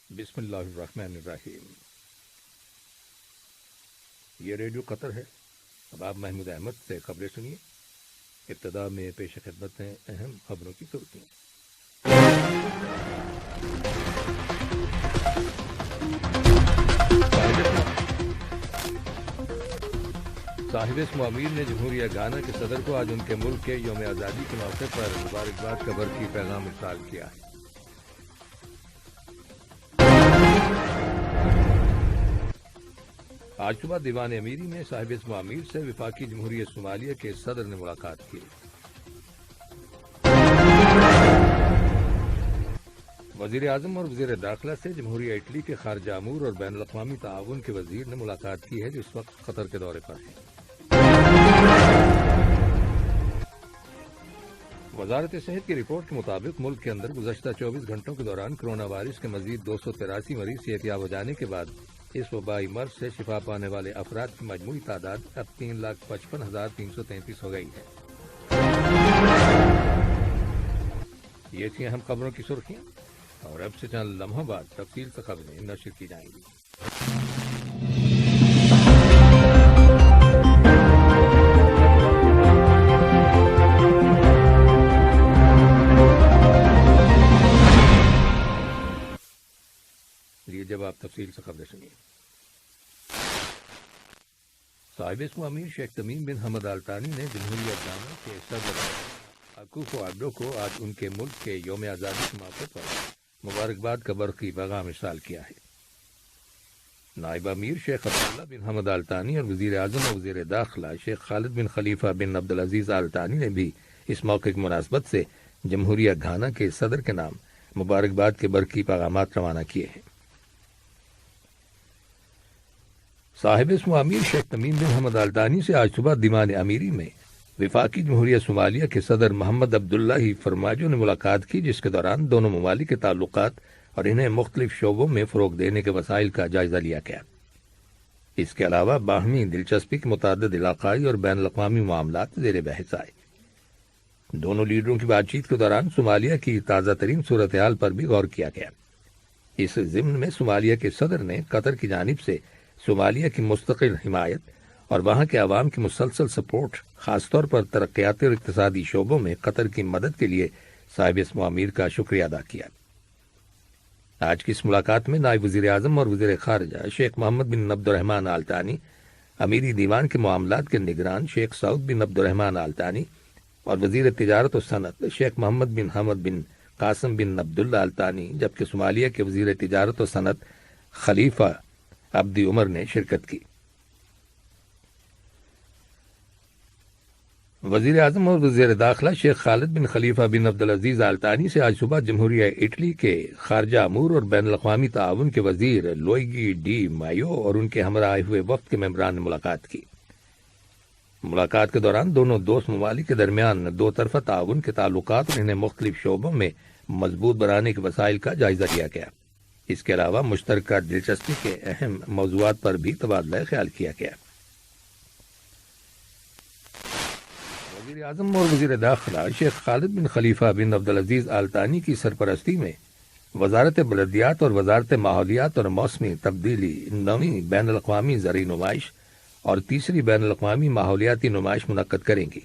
بسم اللہ الرحمن الرحیم۔ یہ ریڈیو قطر ہے۔ اب آپ محمود احمد سے خبریں سنیے۔ ابتدا میں پیش خدمت ہیں اہم خبروں کی سرخیاں۔ صاحب اسم امیر نے جمہوریہ گانا کے صدر کو آج ان کے ملک کے یوم آزادی کے موقع پر مبارکباد کا برقی پیغام ارسال کیا ہے۔ آج صبح دیوان امیری میں صاحب اسم امیر سے وفاقی جمہوریہ صومالیہ کے صدر نے ملاقات کی۔ وزیر اعظم اور وزیر داخلہ سے جمہوریہ اٹلی کے خارجہ امور اور بین الاقوامی تعاون کے وزیر نے ملاقات کی ہے، جو اس وقت قطر کے دورے پر ہیں۔ وزارت صحت کی رپورٹ کے مطابق ملک کے اندر گزشتہ 24 گھنٹوں کے دوران کرونا وائرس کے مزید 283 مریض صحتیاب ہو جانے کے بعد اس وبائی مرض سے شفا پانے والے افراد کی مجموعی تعداد اب 3,55,333 ہو گئی ہے۔ یہ تھیں اہم خبروں کی سرخیاں، اور اب سے چند لمحوں بعد تفصیل سے خبریں نشر کی جائیں گی۔ جب آپ تفصیل سے خبریں سنیے۔ صاحب اسم امیر شیخ تمیم بن حمد آل ثانی نے جمہوریہ گانا کے صدر اکوفو آڈو کو آج ان کے ملک کے یوم آزادی کے موقع پر مبارکباد کا برقی پیغام ارسال کیا ہے۔ نائب امیر شیخ عبداللہ بن حمد آل ثانی اور وزیر اعظم اور وزیر داخلہ شیخ خالد بن خلیفہ بن عبدالعزیز آل ثانی نے بھی اس موقع کی مناسبت سے جمہوریہ گانا کے صدر کے نام مبارکباد کے برقی پیغامات روانہ کیے ہیں۔ صاحب اسم امیر شیخ تمیم بن حمد آل ثانی سے آج صبح دیوان امیری میں وفاقی جمہوریہ صومالیہ کے صدر محمد عبداللہ فرماجو نے ملاقات کی، جس کے دوران دونوں ممالک کے تعلقات اور انہیں مختلف شعبوں میں فروغ دینے کے وسائل کا جائزہ لیا گیا۔ اس کے علاوہ باہمی دلچسپی کے متعدد علاقائی اور بین الاقوامی معاملات زیر بحث آئے۔ دونوں لیڈروں کی بات چیت کے دوران صومالیہ کی تازہ ترین صورتحال پر بھی غور کیا گیا۔ اس ضمن میں صومالیہ کے صدر نے قطر کی جانب سے صومالیہ کی مستقل حمایت اور وہاں کے عوام کی مسلسل سپورٹ، خاص طور پر ترقیاتی اور اقتصادی شعبوں میں قطر کی مدد کے لیے صاحب اسم امیر کا شکریہ ادا کیا۔ آج کی اس ملاقات میں نائب وزیر اعظم اور وزیر خارجہ شیخ محمد بن عبد الرحمن آل ثانی، امیری دیوان کے معاملات کے نگران شیخ سعود بن عبد الرحمن آل ثانی اور وزیر تجارت و صنعت شیخ محمد بن حمد بن قاسم بن عبداللہ آل ثانی، جبکہ صومالیہ کے وزیر تجارت و صنعت خلیفہ عبدی عمر نے شرکت کی۔ وزیر اعظم اور وزیر داخلہ شیخ خالد بن خلیفہ بن عبدالعزیز آل ثانی سے آج صبح جمہوریہ اٹلی کے خارجہ امور اور بین الاقوامی تعاون کے وزیر لوئیگی ڈی مایو اور ان کے ہمراہ آئے ہوئے وفد کے ممبران نے ملاقات کی۔ ملاقات کے دوران دونوں دوست ممالک کے درمیان دو طرفہ تعاون کے تعلقات اور انہیں مختلف شعبوں میں مضبوط بنانے کے وسائل کا جائزہ لیا گیا۔ اس کے علاوہ مشترکہ دلچسپی کے اہم موضوعات پر بھی تبادلہ خیال کیا گیا۔ وزیر اعظم اور وزیر داخلہ شیخ خالد بن خلیفہ بن عبدالعزیز آل ثانی کی سرپرستی میں وزارت بلدیات اور وزارت ماحولیات اور موسمی تبدیلی نویں بین الاقوامی زرعی نمائش اور تیسری بین الاقوامی ماحولیاتی نمائش منعقد کریں گی،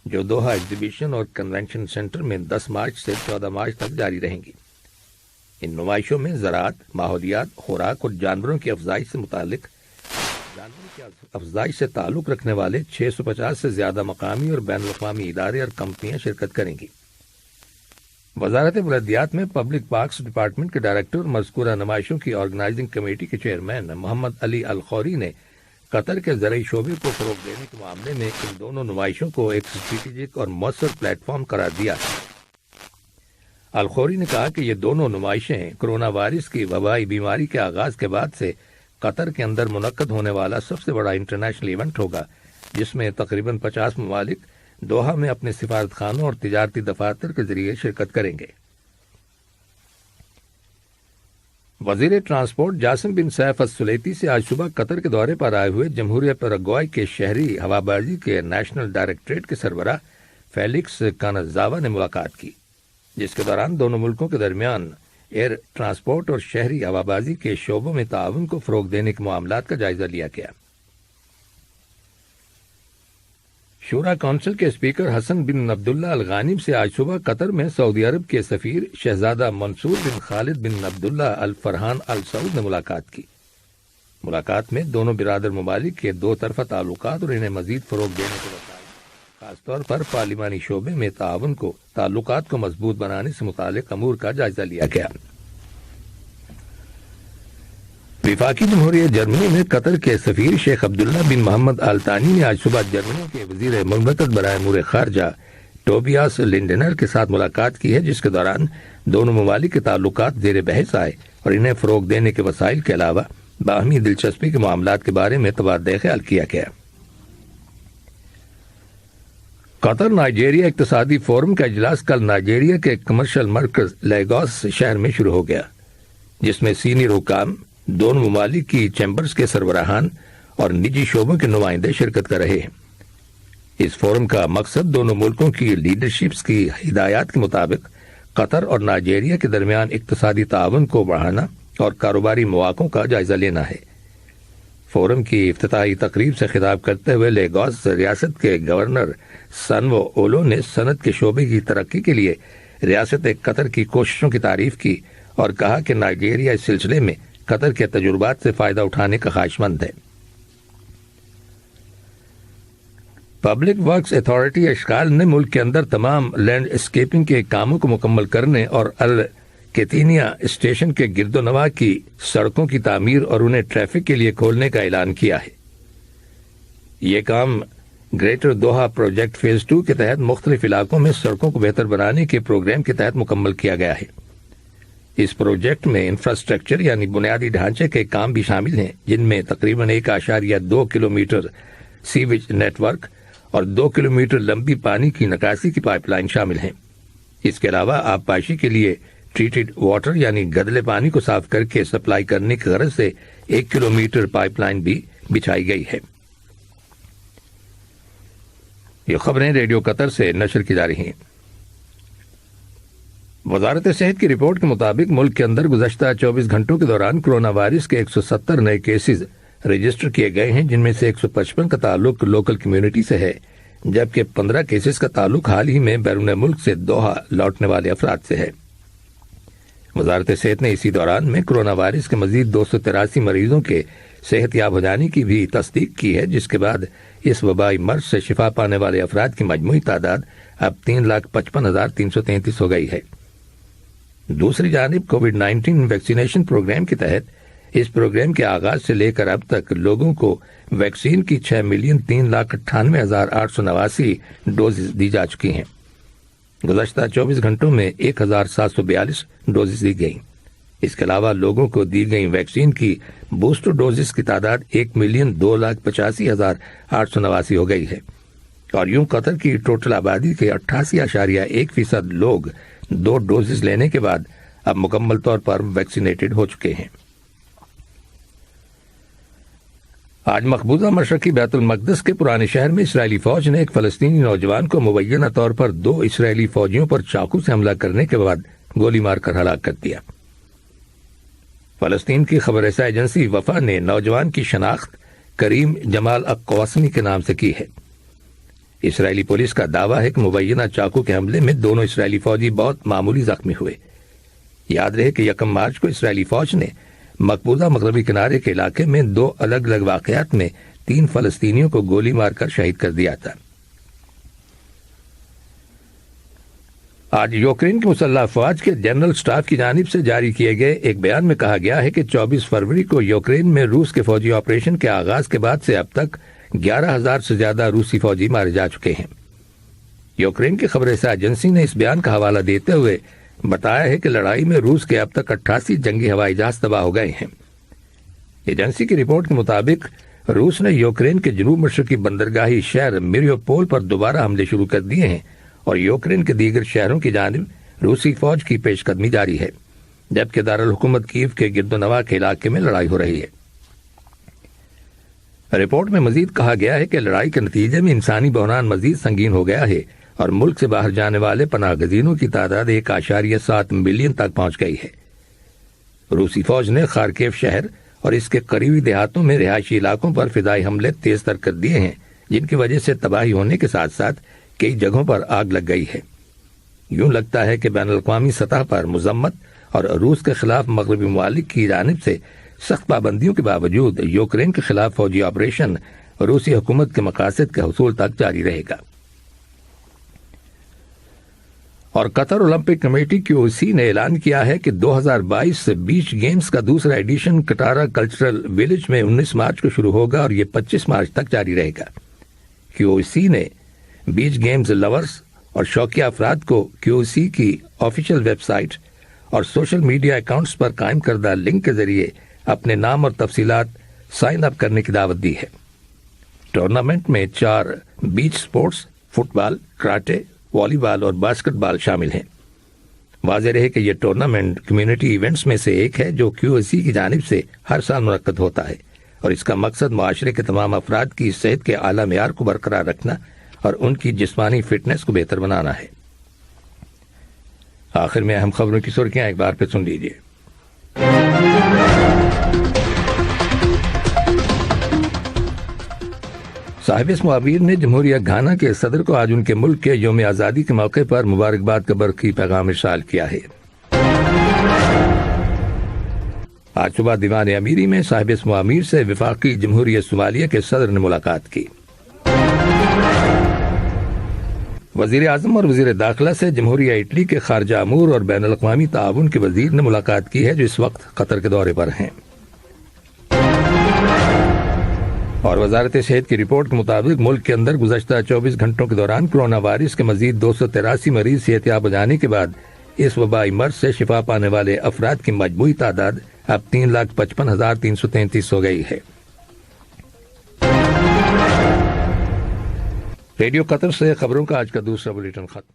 جو دوحہ ایگزیبیشن اور کنونشن سینٹر میں 10 مارچ سے 14 مارچ تک جاری رہیں گی۔ ان نمائشوں میں زراعت، ماحولیات، خوراک اور جانوروں کی افزائش سے تعلق رکھنے والے 650 سے زیادہ مقامی اور بین الاقوامی ادارے اور کمپنیاں شرکت کریں گی۔ وزارت بلدیات میں پبلک پارکس ڈپارٹمنٹ کے ڈائریکٹر مذکورہ نمائشوں کی آرگنائزنگ کمیٹی کے چیئرمین محمد علی الخوری نے قطر کے زرعی شعبے کو فروغ دینے کے معاملے میں ان دونوں نمائشوں کو ایک اسٹریٹجک اور مؤثر پلیٹ فارم قرار دیا۔ الخوری نے کہا کہ یہ دونوں نمائشیں کرونا وائرس کی وبائی بیماری کے آغاز کے بعد سے قطر کے اندر منعقد ہونے والا سب سے بڑا انٹرنیشنل ایونٹ ہوگا، جس میں تقریباً 50 ممالک دوحہ میں اپنے سفارت خانوں اور تجارتی دفاتر کے ذریعے شرکت کریں گے۔ وزیر ٹرانسپورٹ جاسم بن سیف السلیتی سے آج صبح قطر کے دورے پر آئے ہوئے جمہوریہ پیراگوئے کے شہری ہوابازی کے نیشنل ڈائریکٹریٹ کے سربراہ فیلکس کانزاوا نے ملاقات کی، جس کے دوران دونوں ملکوں کے درمیان ایئر ٹرانسپورٹ اور شہری ہوابازی کے شعبوں میں تعاون کو فروغ دینے کے معاملات کا جائزہ لیا گیا۔ شورا کونسل کے اسپیکر حسن بن عبداللہ الغانم سے آج صبح قطر میں سعودی عرب کے سفیر شہزادہ منصور بن خالد بن عبداللہ الفرحان السعود نے ملاقات کی۔ ملاقات میں دونوں برادر ممالک کے دو طرفہ تعلقات اور انہیں مزید فروغ دینے کے وسائل، خاص طور پر پارلیمانی شعبے میں تعلقات کو مضبوط بنانے سے متعلق امور کا جائزہ لیا گیا۔ وفاقی جمہوریہ جرمنی میں قطر کے سفیر شیخ عبداللہ بن محمد آل ثانی نے آج صبح جرمنی کے وزیر مملکت برائے امور خارجہ ٹوبیاس لینڈنر کے ساتھ ملاقات کی ہے، جس کے دوران دونوں ممالک کے تعلقات زیر بحث آئے اور انہیں فروغ دینے کے وسائل کے علاوہ باہمی دلچسپی کے معاملات کے بارے میں تبادلہ خیال کیا گیا۔ قطر نائجیریا اقتصادی فورم کا اجلاس کل نائجیریا کے کمرشل مرکز لیگوس شہر میں شروع ہو گیا، جس میں سینئر حکام، دونوں ممالک کی چیمبرز کے سربراہان اور نجی شعبوں کے نمائندے شرکت کر رہے ہیں۔ اس فورم کا مقصد دونوں ملکوں کی لیڈرشپس کی ہدایات کے مطابق قطر اور نائجیریا کے درمیان اقتصادی تعاون کو بڑھانا اور کاروباری مواقع کا جائزہ لینا ہے۔ فورم کی افتتاحی تقریب سے خطاب کرتے ہوئے لیگوس ریاست کے گورنر سنوو اولو نے صنعت کے شعبے کی ترقی کے لیے ریاست قطر کی کوششوں کی تعریف کی اور کہا کہ نائجیریا اس سلسلے میں قطر کے تجربات سے فائدہ اٹھانے کا خواہش مند ہے۔ پبلک ورکس اتھارٹی اشغال نے ملک کے اندر تمام لینڈ اسکیپنگ کے کاموں کو مکمل کرنے اور الکتینیا اسٹیشن کے گرد و نواح کی سڑکوں کی تعمیر اور انہیں ٹریفک کے لیے کھولنے کا اعلان کیا ہے۔ یہ کام گریٹر دوحہ پروجیکٹ فیز 2 کے تحت مختلف علاقوں میں سڑکوں کو بہتر بنانے کے پروگرام کے تحت مکمل کیا گیا ہے۔ اس پروجیکٹ میں انفراسٹرکچر یعنی بنیادی ڈھانچے کے کام بھی شامل ہیں، جن میں تقریباً 1.2 کلومیٹر سیویج نیٹ ورک اور 2 کلومیٹر لمبی پانی کی نکاسی کی پائپ لائن شامل ہیں۔ اس کے علاوہ آبپاشی کے لیے ٹریٹڈ واٹر یعنی گدلے پانی کو صاف کر کے سپلائی کرنے کی غرض سے 1 کلومیٹر پائپ لائن بھی بچھائی گئی ہے۔ یہ خبریں ریڈیو قطر سے نشر کی جا رہی ہیں۔ وزارت صحت کی رپورٹ کے مطابق ملک کے اندر گزشتہ 24 گھنٹوں کے دوران کرونا وائرس کے 170 نئے کیسز رجسٹر کیے گئے ہیں، جن میں سے 155 کا تعلق لوکل کمیونٹی سے ہے، جبکہ 15 کیسز کا تعلق حال ہی میں بیرون ملک سے دوحہ لوٹنے والے افراد سے ہے۔ وزارت صحت نے اسی دوران میں کرونا وائرس کے مزید 283 مریضوں کے صحت یاب ہو جانے کی بھی تصدیق کی ہے، جس کے بعد اس وبائی مرض سے شفا پانے والے افراد کی مجموعی تعداد اب 3,55,333 ہو گئی ہے۔ دوسری جانب کووڈ 19 ویکسینیشن پروگرام کے تحت اس پروگرام کے آغاز سے لے کر اب تک لوگوں کو ویکسین کی 6,398,889 ڈوزز دی جا چکی ہیں۔ گزشتہ 24 گھنٹوں میں 1,742 ڈوزز دی گئیں۔ اس کے علاوہ لوگوں کو دی گئی ویکسین کی بوسٹر ڈوزز کی تعداد 1,02,85,889 ہو گئی ہے، اور یوں قطر کی ٹوٹل آبادی کے 88.1% لوگ 2 ڈوزز لینے کے بعد اب مکمل طور پر ویکسینیٹڈ ہو چکے ہیں۔ آج مقبوضہ مشرقی بیت المقدس کے پرانے شہر میں اسرائیلی فوج نے ایک فلسطینی نوجوان کو مبینہ طور پر 2 اسرائیلی فوجیوں پر چاقو سے حملہ کرنے کے بعد گولی مار کر ہلاک کر دیا۔ فلسطین کی خبر رساں ایجنسی وفا نے نوجوان کی شناخت کریم جمال القواسمی کے نام سے کی ہے۔ اسرائیلی پولیس کا دعویٰ ہے کہ مبینہ چاقو کے حملے میں دونوں اسرائیلی فوجی بہت معمولی زخمی ہوئے۔ یاد رہے کہ 1 مارچ کو اسرائیلی فوج نے مقبوضہ مغربی کنارے کے علاقے میں 2 الگ الگ واقعات میں 3 فلسطینیوں کو گولی مار کر شہید کر دیا تھا۔ آج یوکرین کی مسلح افواج کے جنرل سٹاف کی جانب سے جاری کیے گئے ایک بیان میں کہا گیا ہے کہ 24 فروری کو یوکرین میں روس کے فوجی آپریشن کے آغاز کے بعد سے اب تک 11,000 سے زیادہ روسی فوجی مارے جا چکے ہیں۔ یوکرین کی خبر رساں ایجنسی نے اس بیان کا حوالہ دیتے ہوئے بتایا ہے کہ لڑائی میں روس کے اب تک 88 جنگی ہوائی جہاز تباہ ہو گئے ہیں۔ ایجنسی کی رپورٹ کے مطابق روس نے یوکرین کے جنوب مشرقی بندرگاہی شہر میریوپول پر دوبارہ حملے شروع کر دیے ہیں، اور یوکرین کے دیگر شہروں کی جانب روسی فوج کی پیش قدمی جاری ہے، جبکہ دارالحکومت کیف کے گرد و نواح کے علاقے میں لڑائی ہو رہی ہے۔ رپورٹ میں مزید کہا گیا ہے کہ لڑائی کے نتیجے میں انسانی بحران مزید سنگین ہو گیا ہے، اور ملک سے باہر جانے والے پناہ گزینوں کی تعداد 1.7 ملین تک پہنچ گئی ہے۔ روسی فوج نے خارکیو شہر اور اس کے قریبی دیہاتوں میں رہائشی علاقوں پر فضائی حملے تیز تر کر دیے ہیں، جن کی وجہ سے تباہی ہونے کے ساتھ ساتھ کئی جگہوں پر آگ لگ گئی ہے۔ یوں لگتا ہے کہ بین الاقوامی سطح پر مذمت اور روس کے خلاف مغربی ممالک کی جانب سے سخت پابندیوں کے باوجود یوکرین کے خلاف فوجی آپریشن روسی حکومت کے مقاصد کے حصول تک جاری رہے گا۔ اور قطر اولمپک کمیٹی QOC نے اعلان کیا ہے کہ 2022 بیچ گیمز کا دوسرا ایڈیشن کٹارا کلچرل ویلیج میں 19 مارچ کو شروع ہوگا اور یہ 25 مارچ تک جاری رہے گا۔ QOC نے بیچ گیمز لورز اور شوقیہ افراد کو QOC کی آفیشیل ویب سائٹ اور سوشل میڈیا اکاؤنٹس پر قائم کردہ لنک کے ذریعے اپنے نام اور تفصیلات سائن اپ کرنے کی دعوت دی ہے۔ ٹورنامنٹ میں 4 بیچ سپورٹس، فٹ بال، کراٹے، والی بال اور باسکٹ بال شامل ہیں۔ واضح رہے کہ یہ ٹورنامنٹ کمیونٹی ایونٹس میں سے ایک ہے جو QOC کی جانب سے ہر سال منعقد ہوتا ہے، اور اس کا مقصد معاشرے کے تمام افراد کی صحت کے اعلیٰ معیار کو برقرار رکھنا اور ان کی جسمانی فٹنس کو بہتر بنانا ہے۔ آخر میں اہم خبروں کی سرخیاں ایک بار پھر سن لیجیے۔ صاحب اسم عبیر نے جمہوریہ گھانا کے صدر کو آج ان کے ملک کے یوم آزادی کے موقع پر مبارکباد کا برقی پیغام ارسال کیا ہے۔ آج صبح دیوان امیری میں صاحب اسم عبیر سے وفاقی جمہوریہ صومالیہ کے صدر نے ملاقات کی۔ وزیر اعظم اور وزیر داخلہ سے جمہوریہ اٹلی کے خارجہ امور اور بین الاقوامی تعاون کے وزیر نے ملاقات کی ہے، جو اس وقت قطر کے دورے پر ہیں۔ اور وزارت صحت کی رپورٹ کے مطابق ملک کے اندر گزشتہ 24 گھنٹوں کے دوران کرونا وائرس کے مزید 283 مریض صحتیاب ہو جانے کے بعد اس وبائی مرض سے شفا پانے والے افراد کی مجموعی تعداد اب 3,55,333 ہو گئی ہے۔ ریڈیو قطر سے خبروں کا آج کا دوسرا بلیٹن ختم۔